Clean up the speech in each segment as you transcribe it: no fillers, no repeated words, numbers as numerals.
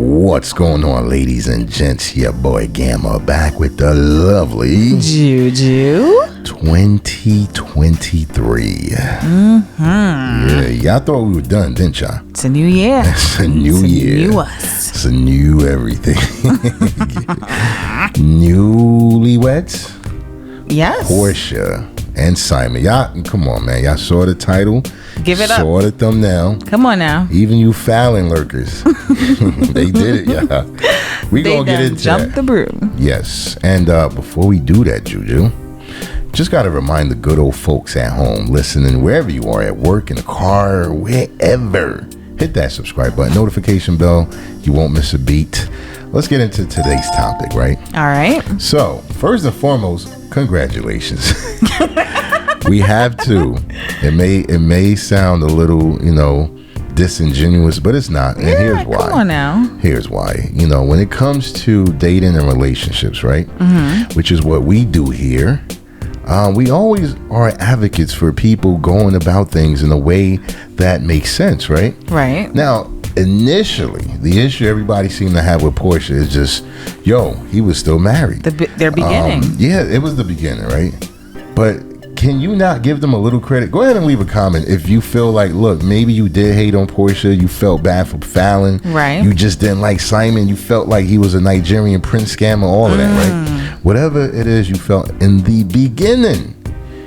What's going on, ladies and gents? Your boy Gamma back with the lovely Juju 2023. Yeah, y'all thought we were done, didn't y'all? It's a new year. It's a new year. New us. It's a new everything. Newlyweds? Yes. Porsha and Simon. Y'all, come on, man. Y'all saw the title. Give it up. Saw the thumbnail. Come on now. Even you Falynn lurkers. They did it, y'all. We gonna get into jump the broom. Yes. And before we do that, Juju, just got to remind the good old folks at home listening, wherever you are, at work, in the car, wherever, hit that subscribe button, notification bell. You won't miss a beat. Let's get into today's topic, right? All right. So, first and foremost, congratulations. We have to. It may sound a little, disingenuous, but it's not. And here's why. Come on now. Here's why. When it comes to dating and relationships, right? Mm-hmm. Which is what we do here. We always are advocates for people going about things in a way that makes sense, right? Right. Now, initially, the issue everybody seemed to have with Porsha is just, he was still married. Their beginning. Yeah, it was the beginning, right? But can you not give them a little credit? Go ahead and leave a comment if you feel like, look, maybe you did hate on Porsha. You felt bad for Falynn. Right. You just didn't like Simon. You felt like he was a Nigerian prince scammer, all of that, right? Whatever it is you felt in the beginning,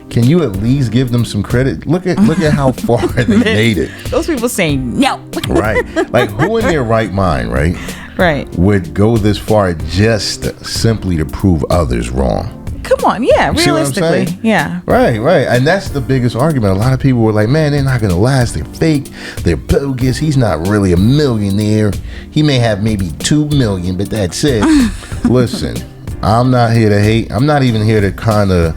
can you at least give them some credit? Look at how far they made it. Those people saying no. Right. Like, who in their right mind, right? Right. Would go this far just simply to prove others wrong? Come on, yeah, You see what I'm realistically, saying? yeah. Right. And that's the biggest argument. A lot of people were like, man, they're not going to last. They're fake. They're bogus. He's not really a millionaire. He may have maybe 2 million, but that's it. Listen, I'm not here to hate. I'm not even here to kind of,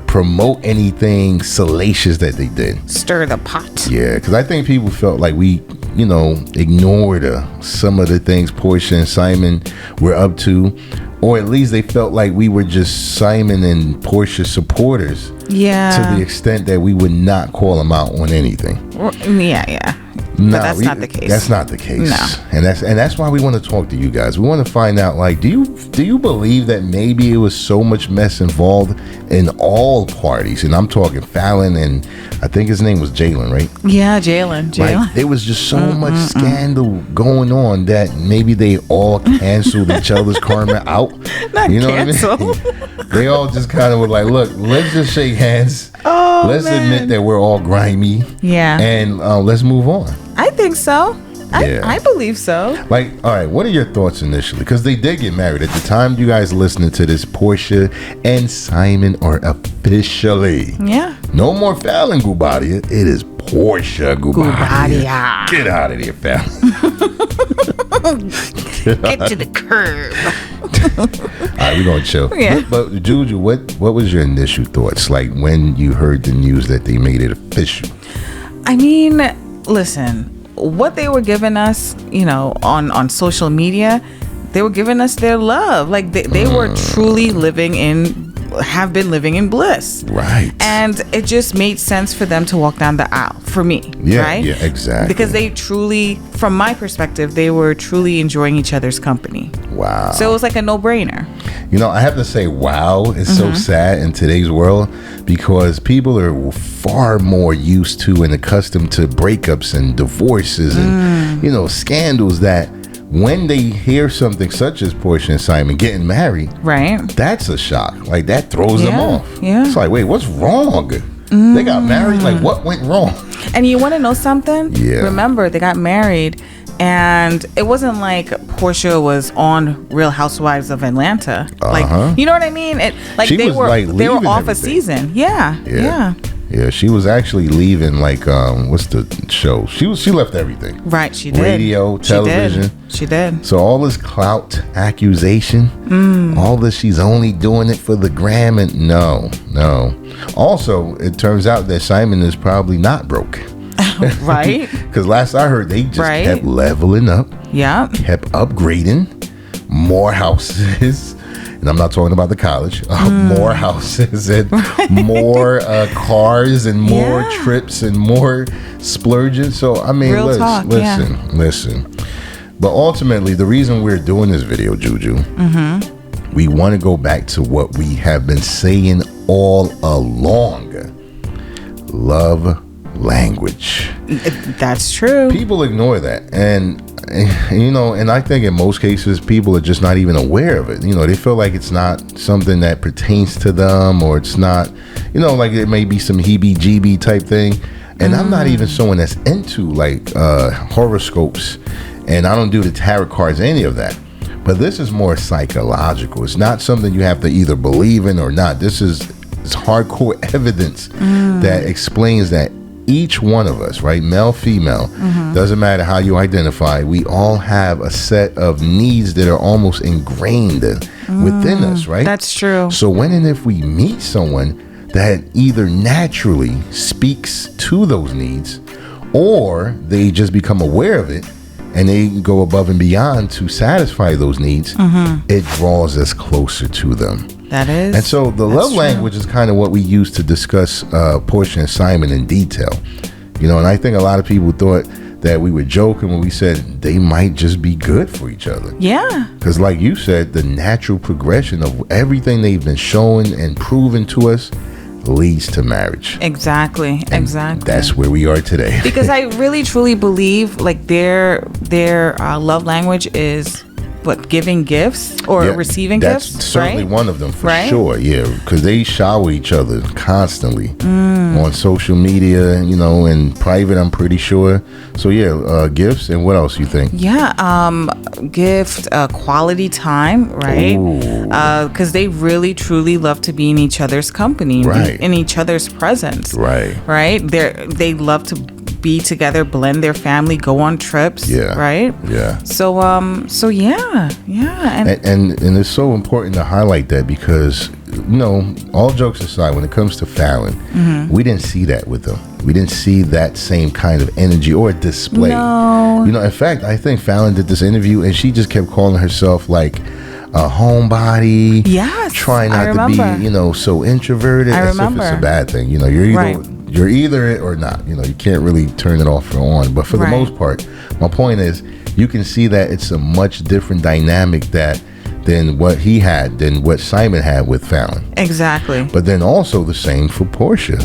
promote anything salacious that they did. Stir the pot. Yeah, because I think people felt like we, ignored some of the things Porsha and Simon were up to. Or at least they felt like we were just Simon and Porsha supporters. Yeah. To the extent that we would not call them out on anything. Yeah. But that's not the case. That's not the case. No. And that's why we want to talk to you guys. We want to find out, like, do you believe that maybe it was so much mess involved in all parties? And I'm talking Falynn and I think his name was Jalen, right? Yeah, Jalen. Like, there was just so much scandal going on that maybe they all canceled each other's karma out. Not cancel. What I mean? They all just kind of were like, look, let's just shake hands. Oh, let's admit that we're all grimy. Yeah. And let's move on. I think so. Yeah. I believe so. Like, all right, what are your thoughts initially? Because they did get married. At the time you guys listening to this, Porsha and Simon are officially. Yeah. No more Falynn Guobadia. It is Porsha Guobadia. Get out of here, Falynn. Get to the curb. All right, we're going to chill. Yeah. But Juju, what was your initial thoughts? Like when you heard the news that they made it official? I mean, listen, what they were giving us, on social media, they were giving us their love. Like they were truly have been living in bliss. Right. And it just made sense for them to walk down the aisle for me. Yeah, right? Yeah, exactly. Because they truly, from my perspective, they were truly enjoying each other's company. Wow. So it was like a no-brainer. I have to say, wow, it's so sad in today's world because people are far more used to and accustomed to breakups and divorces and, scandals that when they hear something such as Porsha and Simon getting married, right? That's a shock. Like that throws them off. Yeah. It's like, wait, what's wrong? They got married. Like what went wrong? And you want to know something? Yeah. Remember, they got married. And it wasn't like Porsha was on Real Housewives of Atlanta. Like, you know what I mean? They were off a season. Yeah. Yeah, she was actually leaving, like, what's the show? She left everything. Right, she did. Radio, television. She did. So all this clout accusation, all this, she's only doing it for the gram, and no. Also, it turns out that Simon is probably not broke. Right. Because last I heard, they just kept leveling up. Yeah. Kept upgrading. More houses. And I'm not talking about the college. More houses and more cars and more trips and more splurging. So, I mean, listen. But ultimately, the reason we're doing this video, Juju, we want to go back to what we have been saying all along. Love language. That's true. People ignore that. And I think in most cases, people are just not even aware of it. They feel like it's not something that pertains to them, or it's not, like it may be some heebie-jeebie type thing. And I'm not even someone that's into like horoscopes, and I don't do the tarot cards, any of that. But this is more psychological. It's not something you have to either believe in or not. It's hardcore evidence that explains that each one of us, right, male, female, doesn't matter how you identify, we all have a set of needs that are almost ingrained within us, right? That's true. So when and if we meet someone that either naturally speaks to those needs, or they just become aware of it and they go above and beyond to satisfy those needs, it draws us closer to them. That is. And so the love language is kind of what we use to discuss Porsha and Simon in detail. And I think a lot of people thought that we were joking when we said they might just be good for each other. Yeah. Because like you said, the natural progression of everything they've been showing and proven to us leads to marriage. Exactly. That's where we are today. Because I really truly believe like their love language is what, giving gifts or receiving gifts? That's certainly right? one of them for sure. Yeah, because they shower each other constantly on social media, in private, I'm pretty sure. So yeah, gifts. And what else you think? Yeah, gift, quality time, right? Because they really truly love to be in each other's company, right, in each other's presence, right. They love to be together, blend their family, go on trips, right? Yeah. So yeah, and it's so important to highlight that because all jokes aside, when it comes to Falynn, we didn't see that with them. We didn't see that same kind of energy or display. No. In fact, I think Falynn did this interview and she just kept calling herself like a homebody. Yes, trying not to be, so introverted. I as remember. if it's a bad thing. You're either it or not. You can't really turn it off or on. But for the most part, my point is, you can see that it's a much different dynamic than what he had, than what Simon had with Falynn. Exactly. But then also the same for Porsha.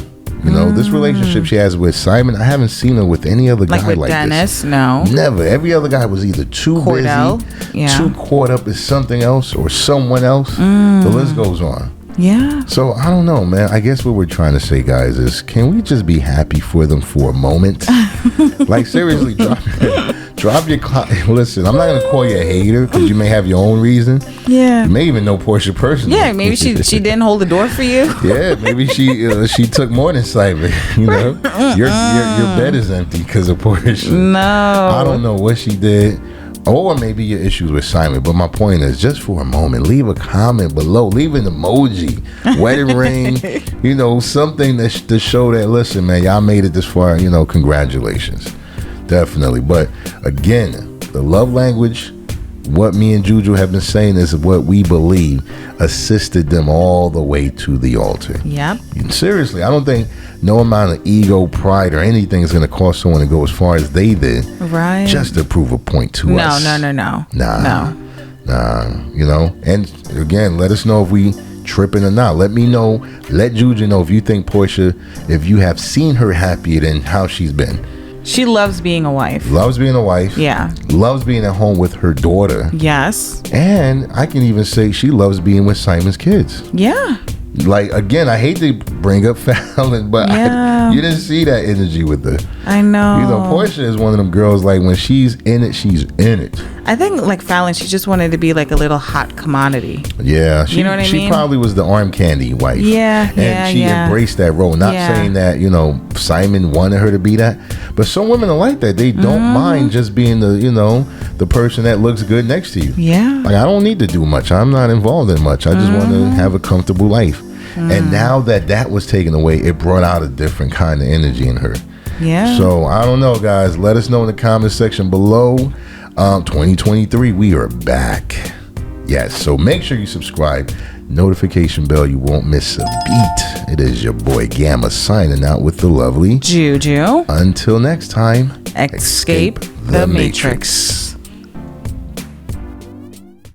This relationship she has with Simon, I haven't seen her with any other guy like this. Like with Dennis, no. Never. Every other guy was either too busy, too caught up in something else or someone else. The list goes on. Yeah. So I don't know, man. I guess what we're trying to say, guys, is can we just be happy for them for a moment? Like seriously, drop your listen, I'm not gonna call you a hater because you may have your own reason. Yeah. You may even know Porsha personally. Yeah, maybe she didn't hold the door for you. Yeah, maybe she took more than Simon. Your bed is empty because of Porsha. No. I don't know what she did. Or maybe your issues with Simon. But my point is, just for a moment, leave a comment below. Leave an emoji, wedding ring, something to show that, listen, man, y'all made it this far. Congratulations. Definitely. But again, the love language, what me and Juju have been saying is what we believe assisted them all the way to the altar. Yep. Seriously, I don't think no amount of ego, pride, or anything is going to cause someone to go as far as they did. Right. Just to prove a point to us. No. Nah. And again, let us know if we tripping or not. Let me know. Let Juju know if you think Porsha, if you have seen her happier than how she's been. She loves being a wife. Loves being a wife. Yeah. Loves being at home with her daughter. Yes. And I can even say she loves being with Simon's kids. Yeah. Like, again, I hate to bring up Falynn, but you didn't see that energy with her. I know. Porsha is one of them girls, like, when she's in it, she's in it. I think, like, Falynn, she just wanted to be, like, a little hot commodity. Yeah. You know what I mean? She probably was the arm candy wife. And she embraced that role. Not saying that, Simon wanted her to be that. But some women are like that. They don't mind just being the person that looks good next to you. Yeah. Like, I don't need to do much. I'm not involved in much. I just want to have a comfortable life. And now that was taken away, it brought out a different kind of energy in her. Yeah. So I don't know, guys. Let us know in the comment section below. 2023, we are back. Yes. So make sure you subscribe. Notification bell. You won't miss a beat. It is your boy Gamma signing out with the lovely Juju. Until next time, Escape the Matrix.